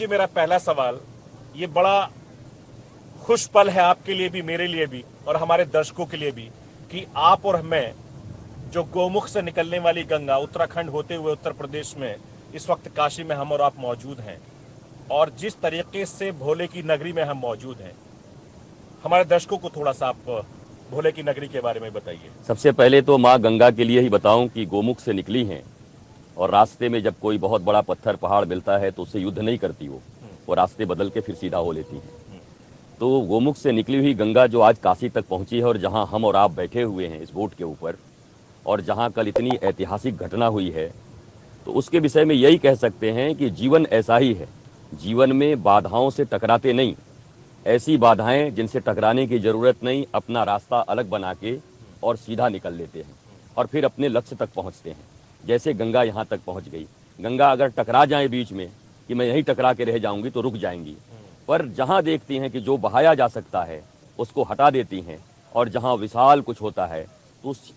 जी, मेरा पहला सवाल, ये बड़ा खुश पल है आपके लिए भी, मेरे लिए भी और हमारे दर्शकों के लिए भी कि आप और मैं जो गोमुख से निकलने वाली गंगा उत्तराखंड होते हुए उत्तर प्रदेश में इस वक्त काशी में हम और आप मौजूद हैं और जिस तरीके से भोले की नगरी में हम मौजूद हैं, हमारे दर्शकों को थोड़ा सा आप भोले की नगरी के बारे में बताइए। सबसे पहले तो माँ गंगा के लिए ही बताऊं कि गोमुख से निकली हैं और रास्ते में जब कोई बहुत बड़ा पत्थर पहाड़ मिलता है तो उससे युद्ध नहीं करती वो रास्ते बदल के फिर सीधा हो लेती हैं। तो गोमुख से निकली हुई गंगा जो आज काशी तक पहुंची है और जहां हम और आप बैठे हुए हैं इस बोट के ऊपर और जहां कल इतनी ऐतिहासिक घटना हुई है, तो उसके विषय में यही कह सकते हैं कि जीवन ऐसा ही है। जीवन में बाधाओं से टकराते नहीं, ऐसी बाधाएं जिनसे टकराने की ज़रूरत नहीं, अपना रास्ता अलग बना के और सीधा निकल लेते हैं और फिर अपने लक्ष्य तक पहुंचते हैं। जैसे गंगा यहाँ तक पहुंच गई। गंगा अगर टकरा जाए बीच में कि मैं यहीं टकरा के रह जाऊंगी तो रुक जाएंगी, पर जहाँ देखती हैं कि जो बहाया जा सकता है उसको हटा देती हैं और जहाँ विशाल कुछ होता है तो उस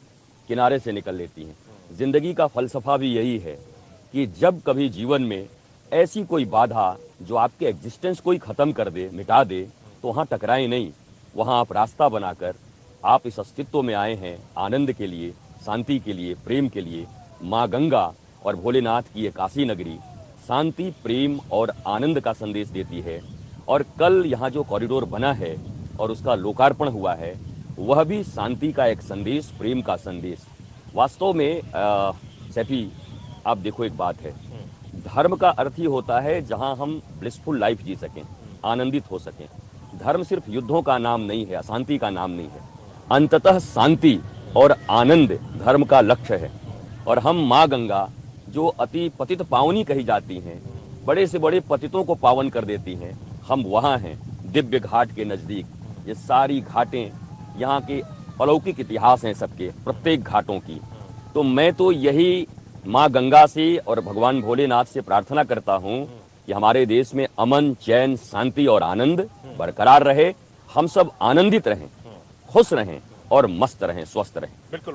किनारे से निकल लेती हैं। ज़िंदगी का फ़लसफ़ा भी यही है कि जब कभी जीवन में ऐसी कोई बाधा जो आपके एग्जिस्टेंस को ही ख़त्म कर दे, मिटा दे, तो वहाँ टकराएं नहीं, वहाँ आप रास्ता बनाकर आप इस अस्तित्व में आए हैं आनंद के लिए, शांति के लिए, प्रेम के लिए। माँ गंगा और भोलेनाथ की ये काशी नगरी शांति, प्रेम और आनंद का संदेश देती है। और कल यहाँ जो कॉरिडोर बना है और उसका लोकार्पण हुआ है, वह भी शांति का एक संदेश, प्रेम का संदेश। वास्तव में सैफी, आप देखो, एक बात है, धर्म का अर्थ ही होता है जहाँ हम ब्लिसफुल लाइफ जी सकें, आनंदित हो सकें। धर्म सिर्फ युद्धों का नाम नहीं है, अशांति का नाम नहीं है। अंततः शांति और आनंद धर्म का लक्ष्य है। और हम माँ गंगा जो अति पतित पावनी कही जाती हैं, बड़े से बड़े पतितों को पावन कर देती हैं, हम वहाँ हैं दिव्य घाट के नज़दीक। ये सारी घाटें यहाँ के अलौकिक इतिहास हैं सबके, प्रत्येक घाटों की। तो मैं तो यही माँ गंगा से और भगवान भोलेनाथ से प्रार्थना करता हूँ कि हमारे देश में अमन, चैन, शांति और आनंद बरकरार रहे, हम सब आनंदित रहें, खुश रहें और मस्त रहें, स्वस्थ रहें। बिल्कुल।